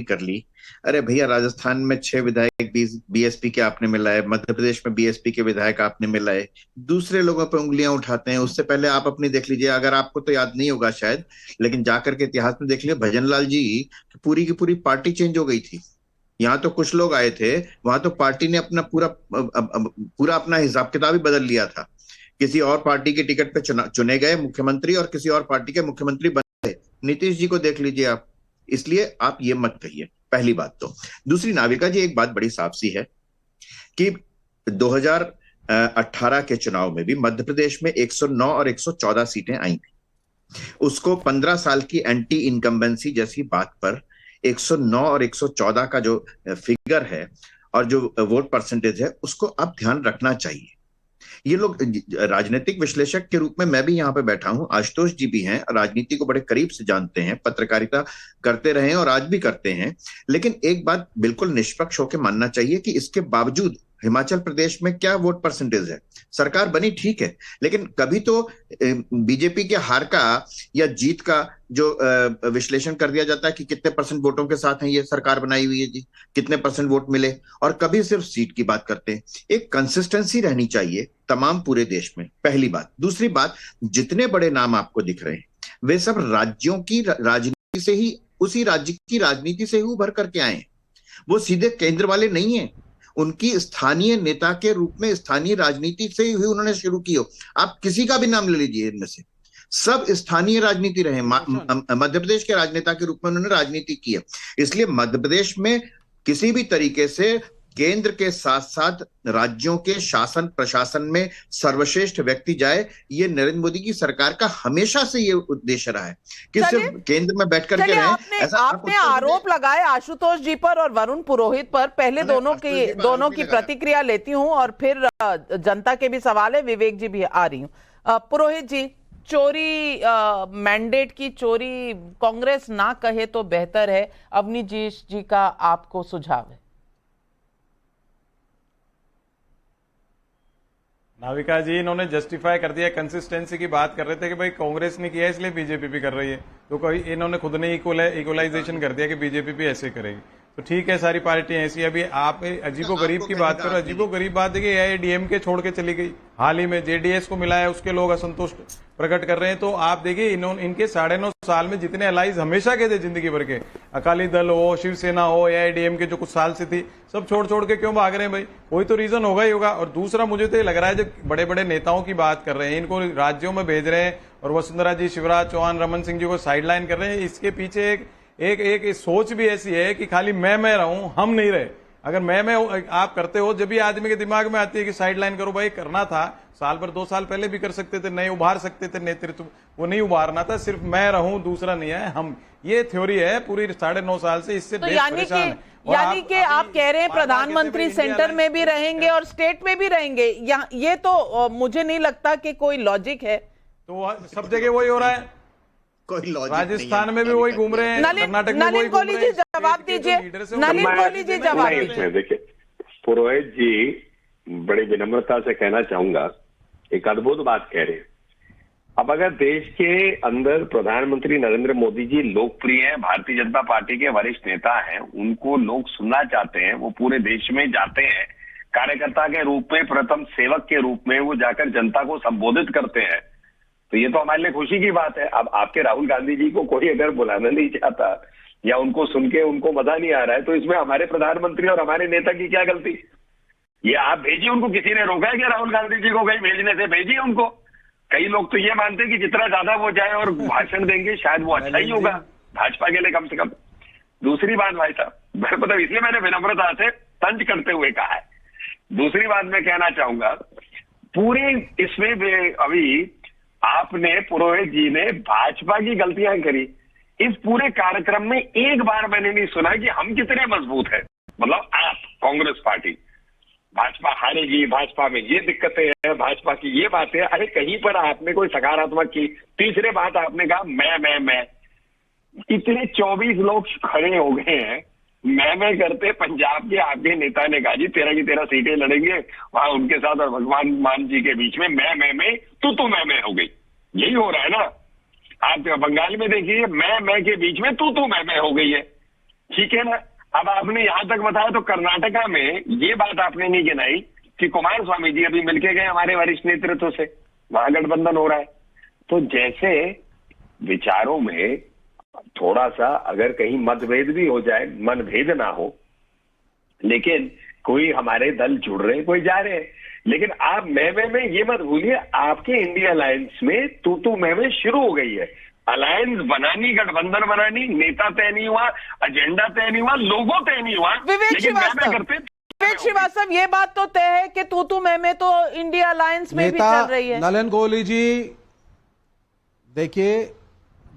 कर ली। अरे भैया, राजस्थान में 6 विधायक बीएसपी के आपने मिलाए, मध्य प्रदेश में बीएसपी के विधायक आपने मिलाए, दूसरे लोगों पे उंगलियां उठाते हैं। उससे पहले आप अपनी देख लीजिए, अगर आपको तो याद नहीं होगा शायद, लेकिन जाकर के इतिहास में देख लीजिए, भजनलाल जी पूरी की पूरी पार्टी चेंज हो गई थी। यहाँ तो कुछ लोग आए थे, वहां तो पार्टी ने अपना पूरा अपना हिसाब किताब ही बदल लिया था। किसी और पार्टी के टिकट पे चुने गए मुख्यमंत्री और किसी और पार्टी के मुख्यमंत्री बने। नीतीश जी को देख लीजिए आप। इसलिए आप ये मत कहिए, पहली बात तो। दूसरी, नाविका जी, एक बात बड़ी साफ सी है कि 2018 के चुनाव में भी मध्य प्रदेश में 109 और 114 सीटें आई थी। उसको 15 साल की एंटी इनकम्बेंसी जैसी बात पर 109 और 114 का जो फिगर है और जो वोट परसेंटेज है, उसको अब ध्यान रखना चाहिए। ये लोग राजनीतिक विश्लेषक के रूप में मैं भी यहाँ पे बैठा हूं, आशुतोष जी भी हैं, राजनीति को बड़े करीब से जानते हैं, पत्रकारिता करते रहे हैं और आज भी करते हैं। लेकिन एक बात बिल्कुल निष्पक्ष होकर मानना चाहिए कि इसके बावजूद हिमाचल प्रदेश में क्या वोट परसेंटेज है? सरकार बनी ठीक है, लेकिन कभी तो बीजेपी के हार का या जीत का जो विश्लेषण कर दिया जाता है कि कितने परसेंट वोटों के साथ है ये सरकार बनाई हुई है जी, कितने परसेंट वोट मिले, और कभी सिर्फ सीट की बात करते हैं। एक कंसिस्टेंसी रहनी चाहिए तमाम पूरे देश में, पहली बात। दूसरी बात, जितने बड़े नाम आपको दिख रहे हैं वे सब राज्यों की राजनीति से ही, उसी राज्य की राजनीति से ही उभर करके आए हैं। वो सीधे केंद्र वाले नहीं है, उनकी स्थानीय नेता के रूप में स्थानीय राजनीति से ही उन्होंने शुरू की हो। आप किसी का भी नाम ले लीजिए, इनमें से सब स्थानीय राजनीति रहे। मध्य प्रदेश के राजनेता के रूप में उन्होंने राजनीति की है। इसलिए मध्य प्रदेश में किसी भी तरीके से केंद्र के साथ साथ राज्यों के शासन प्रशासन में सर्वश्रेष्ठ व्यक्ति जाए, ये नरेंद्र मोदी की सरकार का हमेशा से ये उद्देश्य रहा है कि सिर्फ केंद्र में बैठ करके रहें। आपने आरोप लगाए आशुतोष जी पर और वरुण पुरोहित पर। पहले दोनों की प्रतिक्रिया लेती हूं और फिर जनता के भी सवाल है, विवेक जी भी आ रही हूं। पुरोहित जी, चोरी, मैंडेट की चोरी कांग्रेस ना कहे तो बेहतर है, अवनीश जी का आपको सुझाव है? नाविका जी, इन्होंने जस्टिफाई कर दिया, कंसिस्टेंसी की बात कर रहे थे कि भाई कांग्रेस ने किया इसलिए बीजेपी भी कर रही है, तो कोई इन्होंने खुद ने इक्वलाइजेशन कर दिया कि बीजेपी भी ऐसे करेगी। तो ठीक है, सारी पार्टियां ऐसी। अभी आप अजीबो गरीब की बात करो, अजीबो गरीब बात देखिए, एआईएडीएमके छोड़ के चली गई, हाल ही में जेडीएस को मिला है, उसके लोग असंतुष्ट प्रकट कर रहे हैं। तो आप देखिए इनके 9.5 साल में जितने अलाइज हमेशा के थे जिंदगी भर के, अकाली दल हो, शिवसेना हो, एआईएडीएमके जो कुछ साल से थी, सब छोड़ के क्यों भाग रहे हैं भाई? कोई तो रीजन होगा ही होगा। और दूसरा, मुझे तो ये लग रहा है जो बड़े बड़े नेताओं की बात कर रहे हैं, इनको राज्यों में भेज रहे हैं और वसुंधरा जी, शिवराज चौहान, रमन सिंह जी को साइडलाइन कर रहे हैं, इसके पीछे एक सोच भी ऐसी है कि खाली मैं रहूं, हम नहीं रहे। अगर मैं आप करते हो, जब भी आदमी के दिमाग में आती है कि साइडलाइन करो, भाई करना था साल भर 2 साल पहले भी कर सकते थे, नए उभार सकते थे नेतृत्व, वो नहीं उभारना था, सिर्फ मैं रहूं दूसरा नहीं है हम। ये थ्योरी है पूरी 9.5 साल से, इससे देश परेशान है। यानी कि आप कह रहे हैं प्रधानमंत्री सेंटर में भी रहेंगे और स्टेट में भी रहेंगे, ये तो मुझे नहीं लगता कि कोई लॉजिक है। तो सब जगह वही हो रहा है, राजस्थान में भी वही घूम रहे हैं, कर्नाटक में वही घूम रहे हैं। जवाब दीजिए, नलिन कोहली जी जवाब दीजिए। देखिए पुरोहित जी, बड़ी विनम्रता से कहना चाहूंगा, एक अद्भुत बात कह रहे हैं। अब अगर देश के अंदर प्रधानमंत्री नरेंद्र मोदी जी लोकप्रिय हैं, भारतीय जनता पार्टी के वरिष्ठ नेता हैं, उनको लोग सुनना चाहते हैं, वो पूरे देश में जाते हैं कार्यकर्ता के रूप में, प्रथम सेवक के रूप में वो जाकर जनता को संबोधित करते हैं, तो ये तो हमारे लिए खुशी की बात है। अब आपके राहुल गांधी जी को कोई अगर बुलाना नहीं चाहता या उनको सुन के उनको मजा नहीं आ रहा है, तो इसमें हमारे प्रधानमंत्री और हमारे नेता की क्या गलती? ये आप भेजिए उनको, किसी ने रोका है क्या राहुल गांधी जी को कहीं भेजने से? भेजिए उनको। कई लोग तो ये मानते हैं कि जितना ज्यादा वो जाए और भाषण देंगे शायद वो अच्छा ही होगा भाजपा के लिए, कम से कम। दूसरी बात भाई साहब, मतलब इसलिए मैंने विनम्रता से तंज करते हुए कहा है। दूसरी बात मैं कहना चाहूंगा, पूरे इसमें अभी आपने, पुरोहित जी ने भाजपा की गलतियां करी। इस पूरे कार्यक्रम में एक बार मैंने नहीं सुना कि हम कितने मजबूत हैं। मतलब आप कांग्रेस पार्टी, भाजपा हारेगी, भाजपा में ये दिक्कतें हैं, भाजपा की ये बातें, अरे कहीं पर आपने कोई सकारात्मक की। तीसरे बात आपने कहा मैं इतने 24 लोग खड़े हो गए हैं, मैं करते। पंजाब के आपके नेता ने कहा जी 13 की 13 सीटें लड़ेंगे वहां उनके साथ और भगवान मान जी के बीच में मैं तू मैं हो गई। यही हो रहा है ना। आप बंगाल में देखिए, मैं के बीच में तू मैं हो गई है, ठीक है ना। अब आपने यहां तक बताया, तो कर्नाटका में ये बात आपने नहीं गिनाई कि कुमार स्वामी जी अभी मिलके गए हमारे वरिष्ठ नेतृत्व से, वहां गठबंधन हो रहा है। तो जैसे विचारों में थोड़ा सा अगर कहीं मतभेद भी हो जाए, मनभेद ना हो, लेकिन कोई हमारे दल जुड़ रहे हैं, कोई जा रहे हैं, लेकिन आप मैं ये मत भूलिए, आपके इंडिया अलायंस में तू मैं शुरू हो गई है। अलायंस बनानी, गठबंधन बनानी, नेता तय नहीं हुआ, एजेंडा तय नहीं हुआ, लोगो तय नहीं हुआ, लेकिन विवेक श्रीवास्तव, ये बात तो तय है कि तू मैं तो इंडिया अलायंस में भी चल रही है। नलिन कोहली जी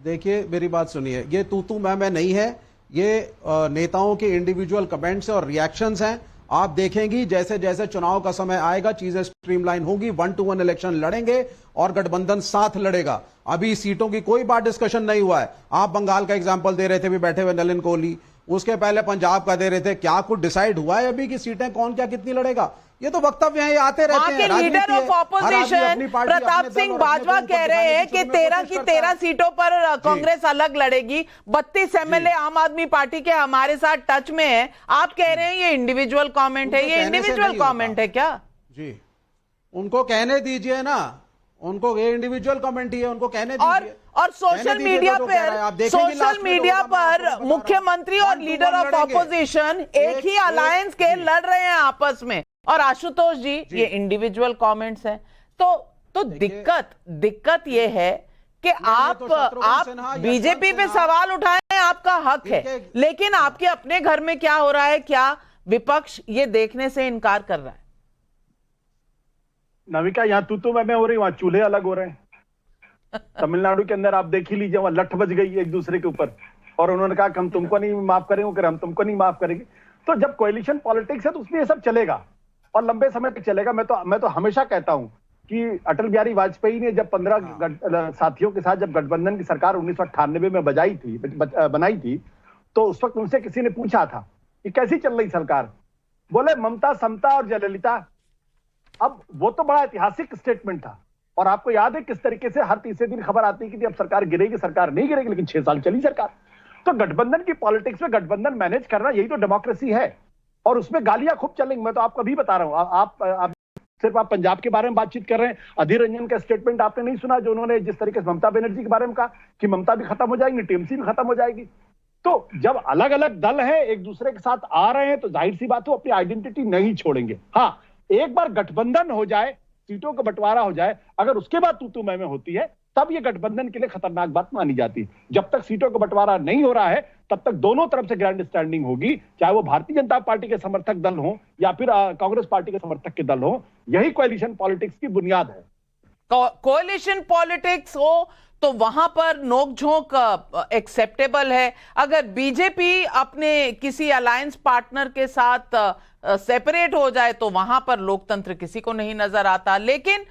देखिए मेरी बात सुनिए, ये तू मैं नहीं है, ये नेताओं के इंडिविजुअल कमेंट्स और रिएक्शंस हैं। आप देखेंगी जैसे जैसे चुनाव का समय आएगा चीजें स्ट्रीमलाइन होगी, 1-to-1 इलेक्शन लड़ेंगे और गठबंधन साथ लड़ेगा। अभी सीटों की कोई बात डिस्कशन नहीं हुआ है। आप बंगाल का एग्जांपल दे रहे थे भी बैठे हुए नलिन कोहली, उसके पहले पंजाब का दे रहे थे। क्या कुछ डिसाइड हुआ है अभी कि सीटें कौन क्या कितनी लड़ेगा? ये तो वक्तव्य हैं, ये आते रहते हैं। वहां के leader of opposition Pratap Singh Bajwa कह रहे हैं कि 13 की 13 सीटों पर कांग्रेस अलग लड़ेगी। 32 एमएलए आम आदमी पार्टी के हमारे साथ टच में है। आप कह रहे हैं ये इंडिविजुअल कमेंट है, ये इंडिविजुअल कमेंट है क्या? जी, उनको कहने दीजिए ना, उनको ये इंडिविजुअल कमेंट ही है, उनको कहने दीजिए। और सोशल मीडिया पर मुख्यमंत्री और लीडर ऑफ ऑपोजिशन एक ही अलायंस के लड़ रहे हैं आपस में। और आशुतोष जी ये इंडिविजुअल कमेंट्स हैं। तो दिक्कत ये है कि आप बीजेपी पे सवाल उठाएं, आपका हक है, लेकिन आपके अपने घर में क्या हो रहा है, क्या विपक्ष ये देखने से इनकार कर रहा है? नाविका, यहाँ तू मैं हो रही, वहां चूल्हे अलग हो रहे हैं। तमिलनाडु के अंदर आप देख ही लीजिए, वहां लठ बज गई एक दूसरे के ऊपर, और उन्होंने कहा कि हम तुमको नहीं माफ करेंगे, हम तुमको नहीं माफ करेंगे। तो जब कोएलिशन पॉलिटिक्स है तो उसमें ये सब चलेगा और लंबे समय तक चलेगा। मैं तो हमेशा कहता हूं कि अटल बिहारी वाजपेयी ने जब 15 साथियों के साथ जब गठबंधन की सरकार 1998 में बनाई थी, तो उस वक्त उनसे किसी ने पूछा था कि कैसी चल रही सरकार, बोले ममता, समता और जयललिता। अब वो तो बड़ा ऐतिहासिक स्टेटमेंट था, और आपको याद है किस तरीके से हर तीसरे दिन खबर आती है कि अब सरकार गिरेगी, सरकार नहीं गिरेगी, लेकिन 6 साल चली सरकार। तो गठबंधन की पॉलिटिक्स में गठबंधन मैनेज करना, यही तो डेमोक्रेसी है। और उसमें गालियां खूब चलेंगी, मैं तो आपको अभी बता रहा हूं। आप सिर्फ आप पंजाब के बारे में बातचीत कर रहे हैं। अधीर रंजन का स्टेटमेंट आपने नहीं सुना, जो उन्होंने जिस तरीके से ममता बनर्जी के बारे में कहा कि ममता भी खत्म हो जाएगी, टीएमसी भी खत्म हो जाएगी। तो जब अलग अलग दल हैं, एक दूसरे के साथ आ रहे हैं, तो जाहिर सी बात है अपनी आइडेंटिटी नहीं छोड़ेंगे। हाँ, एक बार गठबंधन हो जाए, सीटों का बंटवारा हो जाए, अगर उसके बाद तू मैं होती है, तब ये गठबंधन के लिए खतरनाक बात मानी जाती है। जब तक सीटों का बंटवारा नहीं हो रहा है, तब तक दोनों तरफ से ग्रैंड स्टैंडिंग होगी, चाहे वो भारतीय जनता पार्टी के समर्थक दल हो या फिर कांग्रेस पार्टी के समर्थक के दल हो। यही कोएलिशन पॉलिटिक्स की बुनियाद है। कोएलिशन पॉलिटिक्स हो तो वहां पर नोकझोंक एक्सेप्टेबल है। अगर बीजेपी अपने किसी अलायंस पार्टनर के साथ सेपरेट हो जाए तो वहां पर लोकतंत्र किसी को नहीं नजर आता। लेकिन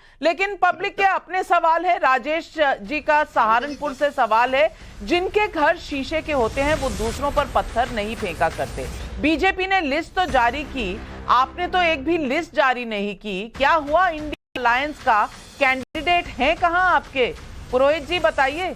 पब्लिक के अपने सवाल है। राजेश जी का सहारनपुर से सवाल है, जिनके घर शीशे के होते हैं वो दूसरों पर पत्थर नहीं फेंका करते। बीजेपी ने लिस्ट तो जारी की, आपने तो एक भी लिस्ट जारी नहीं की। क्या हुआ इंडिया अलायंस का? कैंडिडेट हैं कहां आपके? पुरोहित जी बताइए।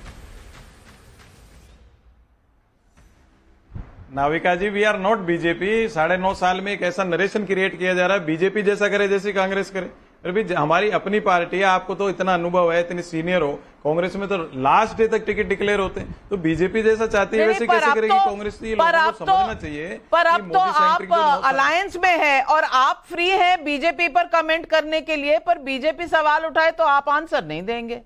नाविका जी, वी आर नॉट बीजेपी। 9.5 साल में एक ऐसा नरेशन क्रिएट किया जा रहा है, बीजेपी जैसा करे जैसी कांग्रेस करे। फिर भी हमारी अपनी पार्टी है, आपको तो इतना अनुभव है, इतनी सीनियर हो। कांग्रेस में तो लास्ट डे तक टिकट डिक्लेयर होते हैं, तो बीजेपी जैसा चाहती है वैसे कैसे करेगी कांग्रेस? लोगों को समझना चाहिए। पर अब तो आप अलायंस में है और आप फ्री हैं बीजेपी पर कमेंट करने के लिए, पर बीजेपी सवाल उठाए तो आप आंसर नहीं देंगे।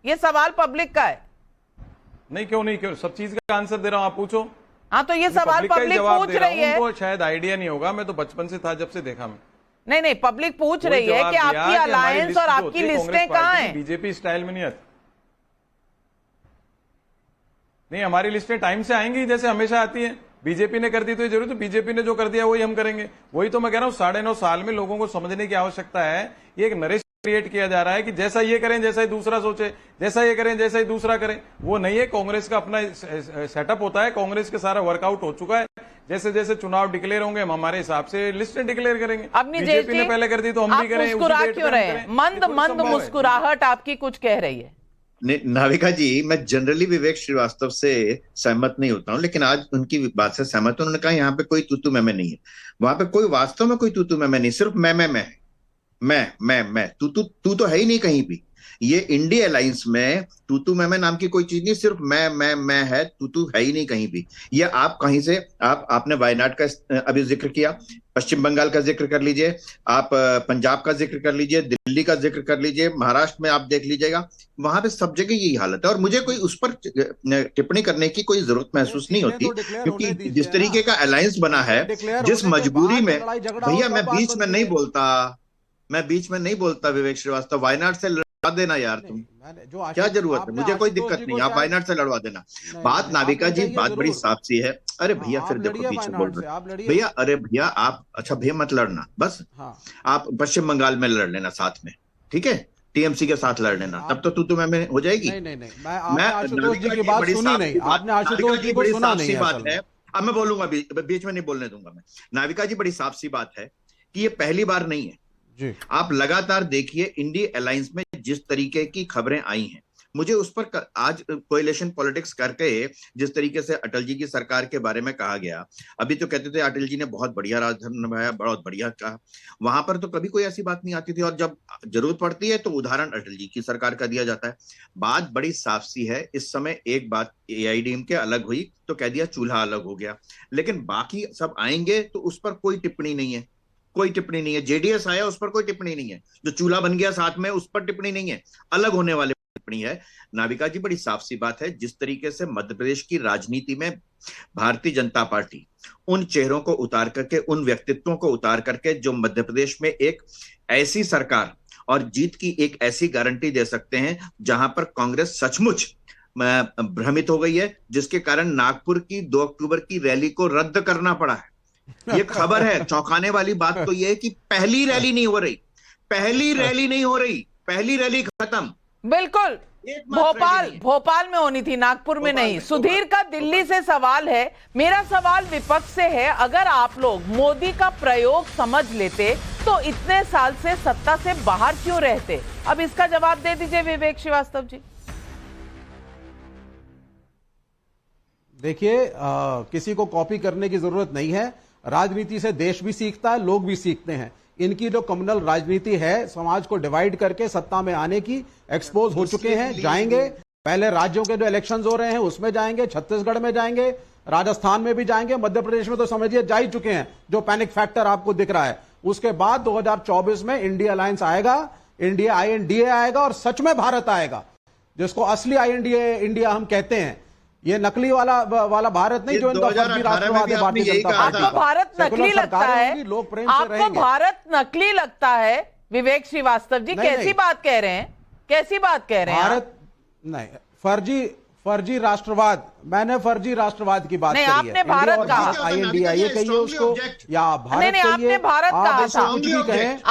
ये सवाल पब्लिक का है। नहीं, क्यों सब चीज का आंसर दे रहा हूं, आप पूछो। हाँ, तो ये सवाल पब्लिक पूछ रही है। उनको शायद आइडिया नहीं होगा, मैं तो बचपन से था जब से देखा मैं। नहीं, पब्लिक पूछ रही है कि आपकी अलायंस और आपकी लिस्टें कहां हैं? बीजेपी स्टाइल में नहीं आती। नहीं, हमारी लिस्टें टाइम से आएंगी जैसे हमेशा आती है। बीजेपी ने कर दी तो ये जरूर, तो बीजेपी ने जो कर दिया वही हम करेंगे। वही तो मैं कह रहा हूं, 9.5 साल में लोगों को समझने की आवश्यकता है। ये एक नरेश क्रिएट किया जा रहा है कि जैसा ये करें जैसा ही दूसरा सोचे, जैसा ये करें जैसा ही दूसरा करें। वो नहीं है। कांग्रेस का अपना सेटअप होता है, कांग्रेस के सारा वर्कआउट हो चुका है। जैसे जैसे चुनाव डिक्लेयर होंगे हम हमारे हिसाब से लिस्टें डिक्लेयर करेंगे। बीजेपी ने पहले कर दी तो हम भी करें। मुस्कुरा क्यों रहे हैं? मंद मुस्कुराहट आपकी कुछ कह रही है। नाविका जी, मैं जनरली विवेक श्रीवास्तव से सहमत नहीं होता हूं, लेकिन आज उनकी बात से सहमत हूं। उन्होंने कहा यहाँ पे कोई तू मैं नहीं है। वहां पे कोई वास्तव में कोई तू मैं नहीं, सिर्फ मैं है। तू तो है ही नहीं कहीं भी। ये इंडिया अलायंस में तू मैं नाम की कोई चीज नहीं, सिर्फ मैं है। तू है ही नहीं कहीं भी। ये आप कहीं से आपने वायनाड का अभी जिक्र किया, पश्चिम बंगाल का जिक्र कर लीजिए, आप पंजाब का जिक्र कर लीजिए, दिल्ली का जिक्र कर लीजिए, महाराष्ट्र में आप देख लीजिएगा, वहां पे सब जगह यही हालत है। और मुझे कोई उस पर टिप्पणी करने की कोई जरूरत महसूस नहीं होती, क्योंकि जिस तरीके का अलायंस बना है, जिस मजबूरी में, भैया मैं बीच में नहीं बोलता विवेक श्रीवास्तव। वायनाड से लड़वा देना यार, तुम क्या जरूरत है? मुझे कोई दिक्कत नहीं, आप वायनाड से लड़वा देना। बात नाविका जी, बात बड़ी साफ सी है। अरे भैया, फिर देखो पीछे बोल रहे भैया। अरे भैया आप, अच्छा भैया मत लड़ना, बस आप पश्चिम बंगाल में लड़ लेना साथ में, ठीक है? टीएमसी के साथ लड़ लेना, तब तो तू मैं हो जाएगी। मैं आशुतोष जी की बात सुनी नहीं, आपने आशुतोष जी को सुना नहीं। बात है, अब मैं बोलूंगा, बीच में नहीं बोलने दूंगा मैं। नाविका जी, बड़ी साफ सी बात है कि ये पहली बार नहीं है जी। आप लगातार देखिए इंडिया अलायंस में जिस तरीके की खबरें आई हैं, मुझे उस पर आज कोएलिशन पॉलिटिक्स करके जिस तरीके से अटल जी की सरकार के बारे में कहा गया, अभी तो कहते थे अटल जी ने बहुत बढ़िया राजधर्म निभाया, बहुत बढ़िया कहा, वहां पर तो कभी कोई ऐसी बात नहीं आती थी, और जब जरूरत पड़ती है तो उदाहरण अटल जी की सरकार का दिया जाता है। बात बड़ी साफ सी है, इस समय एक बात AIADMK अलग हुई तो कह दिया चूल्हा अलग हो गया, लेकिन बाकी सब आएंगे तो उस पर कोई टिप्पणी नहीं है, कोई टिप्पणी नहीं है। JDS आया उस पर कोई टिप्पणी नहीं है, जो चूल्हा बन गया साथ में उस पर टिप्पणी नहीं है, अलग होने वाले टिप्पणी है। नाविका जी, बड़ी साफ सी बात है, जिस तरीके से मध्य प्रदेश की राजनीति में भारतीय जनता पार्टी उन चेहरों को उतार करके, उन व्यक्तित्वों को उतार करके जो मध्य प्रदेश में एक ऐसी सरकार और जीत की एक ऐसी गारंटी दे सकते हैं जहां पर कांग्रेस सचमुच भ्रमित हो गई है, जिसके कारण नागपुर की 2 अक्टूबर की रैली को रद्द करना पड़ा है। ये खबर है। चौंकाने वाली बात तो यह है कि पहली रैली नहीं हो रही, पहली रैली नहीं हो रही, पहली रैली खत्म। बिल्कुल, भोपाल में होनी थी, नागपुर में नहीं। सुधीर का दिल्ली से सवाल है, मेरा सवाल विपक्ष से है, अगर आप लोग मोदी का प्रयोग समझ लेते तो इतने साल से सत्ता से बाहर क्यों रहते? अब इसका जवाब दे दीजिए विवेक श्रीवास्तव जी। देखिए, किसी को कॉपी करने की जरूरत नहीं है। राजनीति से देश भी सीखता है, लोग भी सीखते हैं। इनकी जो कम्युनल राजनीति है, समाज को डिवाइड करके सत्ता में आने की, एक्सपोज हो चुके हैं, जाएंगे। पहले राज्यों के जो इलेक्शंस हो रहे हैं उसमें जाएंगे, छत्तीसगढ़ में जाएंगे, राजस्थान में भी जाएंगे, मध्य प्रदेश में तो समझिए जा ही चुके हैं, जो पैनिक फैक्टर आपको दिख रहा है। उसके बाद 2024 में इंडिया अलायंस आएगा, इंडिया INDA आएगा और सच में भारत आएगा, जिसको असली इंडिया हम कहते हैं। ये नकली वाला भारत नहीं जो इनका फर्जी राष्ट्रवाद है भारतीय जनता पार्टी। आपको भारत नकली लगता है? लोग प्रेम से आपको रहेंगे। भारत नकली लगता है विवेक श्रीवास्तव जी? कैसी बात कह रहे हैं, कैसी बात कह रहे हैं? भारत नहीं, फर्जी राष्ट्रवाद, मैंने फर्जी राष्ट्रवाद की बात नहीं, करी आपने भारत कहा, INDIA कहिए उसको या भारत नहीं, आपने भारत कहा था,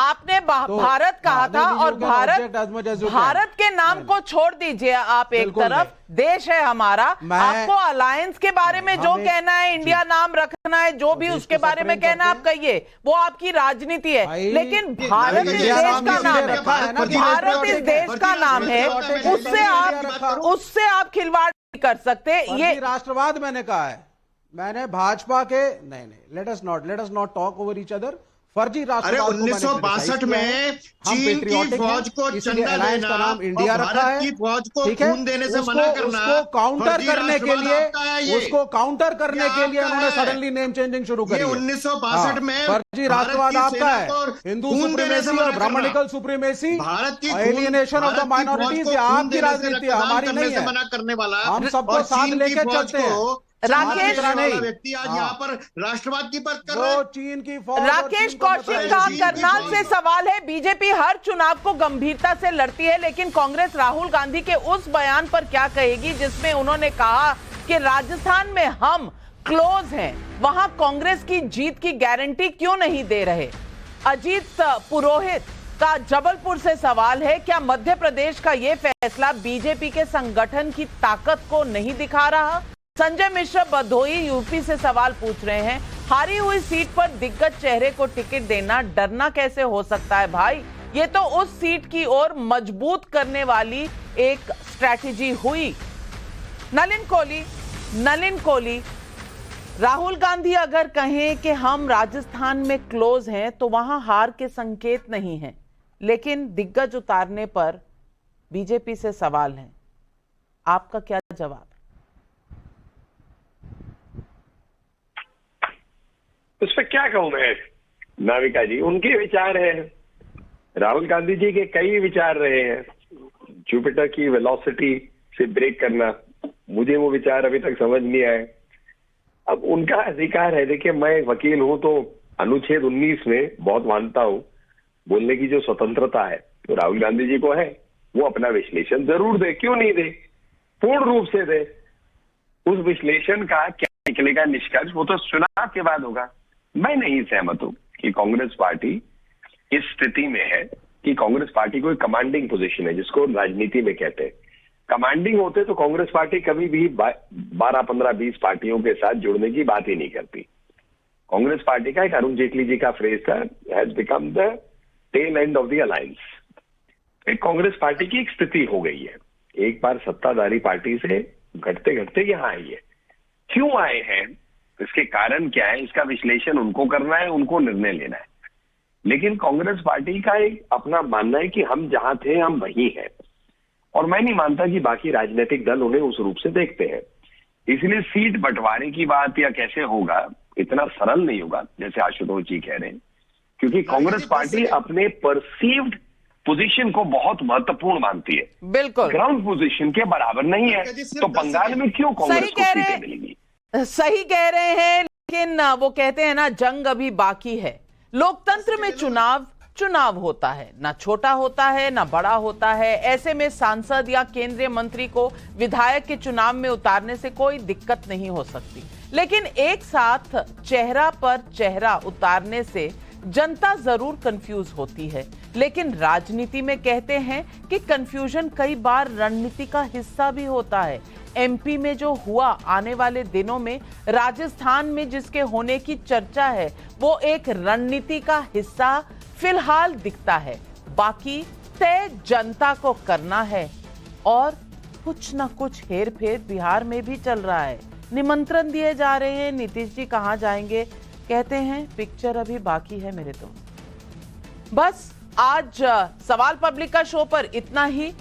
आपने भारत कहा था, और भारत के नाम को छोड़ दीजिए आप एक तरफ, देश है हमारा। आपको अलायंस के बारे में जो कहना है, इंडिया नाम रखना है, जो भी उसके बारे में कहना है आप कहिए, वो आपकी राजनीति है, लेकिन भारत इस देश का नाम है, भारत इस देश का नाम है, उससे आप खिलवाड़ कर सकते। ये राष्ट्रवाद मैंने कहा है, मैंने भाजपा के नहीं, let us not talk over each other. फर्जी राष्ट्रवाद 1962 में चीन की फौज को चंदा देना, का नाम इंडिया रखा है, की फौज को खून देने से मना करना, उसको काउंटर करने के लिए उन्होंने सडनली नेम चेंजिंग शुरू करी। 1962 में फर्जी राष्ट्रवाद आपका है, हिंदू सुप्रीमेसी और ब्राह्मणिकल सुप्रीमेसी, भारत की एलियनेशन ऑफ द माइनॉरिटीज, आपकी राजनीति है, हमारी नहीं है। मना करने वाला हम सबको साथ लेके चलते हैं। राकेश व्यक्ति आज यहाँ पर राष्ट्रवाद की बात कर रहे हैं। चीन की राकेश कौशिक का करनाल से सवाल है, बीजेपी हर चुनाव को गंभीरता से लड़ती है, लेकिन कांग्रेस राहुल गांधी के उस बयान पर क्या कहेगी जिसमें उन्होंने कहा कि राजस्थान में हम क्लोज हैं, वहां कांग्रेस की जीत की गारंटी क्यों नहीं दे रहे? अजीत पुरोहित का जबलपुर से सवाल है, क्या मध्य प्रदेश का यह फैसला बीजेपी के संगठन की ताकत को नहीं दिखा रहा? संजय मिश्र बधोई यूपी से सवाल पूछ रहे हैं, हारी हुई सीट पर दिग्गज चेहरे को टिकट देना डरना कैसे हो सकता है भाई? ये तो उस सीट की ओर मजबूत करने वाली एक स्ट्रैटेजी हुई। नलिन कोली, राहुल गांधी अगर कहें कि हम राजस्थान में क्लोज हैं तो वहां हार के संकेत नहीं हैं, लेकिन दिग्गज उतारने पर बीजेपी से सवाल है, आपका क्या जवाब? उस पर क्या कहूं मैं नाविका जी, उनके विचार हैं। राहुल गांधी जी के कई विचार रहे हैं, जुपिटर की वेलोसिटी से ब्रेक करना, मुझे वो विचार अभी तक समझ नहीं आए। अब उनका अधिकार है, देखिए मैं एक वकील हूं तो अनुच्छेद 19 में बहुत मानता हूं, बोलने की जो स्वतंत्रता है तो राहुल गांधी जी को है, वो अपना विश्लेषण जरूर दे, क्यों नहीं दे, पूर्ण रूप से दे। उस विश्लेषण का क्या निकलेगा निष्कर्ष, वो तो चुनाव के बाद होगा। मैं नहीं सहमत हूं कि कांग्रेस पार्टी इस स्थिति में है कि कांग्रेस पार्टी कोई कमांडिंग पोजीशन है, जिसको राजनीति में कहते हैं। कमांडिंग होते तो कांग्रेस पार्टी कभी भी 12, 15, 20 पार्टियों के साथ जुड़ने की बात ही नहीं करती। कांग्रेस पार्टी का एक अरुण जेटली जी का फ्रेज था, has become the tail end of the alliance. एक कांग्रेस पार्टी की एक स्थिति हो गई है, एक बार सत्ताधारी पार्टी से घटते घटते यहां आई है। क्यों आए हैं, इसके कारण क्या है, इसका विश्लेषण उनको करना है, उनको निर्णय लेना है। लेकिन कांग्रेस पार्टी का एक अपना मानना है कि हम जहां थे हम वहीं हैं, और मैं नहीं मानता कि बाकी राजनीतिक दल उन्हें उस रूप से देखते हैं। इसलिए सीट बंटवारे की बात या कैसे होगा, इतना सरल नहीं होगा जैसे आशुतोष जी कह रहे हैं, क्योंकि कांग्रेस पार्टी अपने परसीव्ड पोजीशन को बहुत महत्वपूर्ण मानती है। बिल्कुल ग्राउंड पोजीशन के बराबर नहीं है, तो बंगाल में क्यों कांग्रेस को सीटें मिलेंगी? सही कह रहे हैं, लेकिन वो कहते हैं ना, जंग अभी बाकी है। लोकतंत्र में चुनाव होता है, ना छोटा होता है ना बड़ा होता है। ऐसे में सांसद या केंद्रीय मंत्री को विधायक के चुनाव में उतारने से कोई दिक्कत नहीं हो सकती, लेकिन एक साथ चेहरा पर चेहरा उतारने से जनता जरूर कंफ्यूज होती है। लेकिन राजनीति में कहते हैं कि कंफ्यूजन कई बार रणनीति का हिस्सा भी होता है। एमपी में जो हुआ, आने वाले दिनों में राजस्थान में जिसके होने की चर्चा है, वो एक रणनीति का हिस्सा फिलहाल दिखता है। बाकी तय जनता को करना है, और कुछ ना कुछ हेर फेर बिहार में भी चल रहा है। निमंत्रण दिए जा रहे हैं, नीतीश जी कहां जाएंगे, कहते हैं पिक्चर अभी बाकी है मेरे। तो बस आज सवाल पब्लिक का शो पर इतना ही।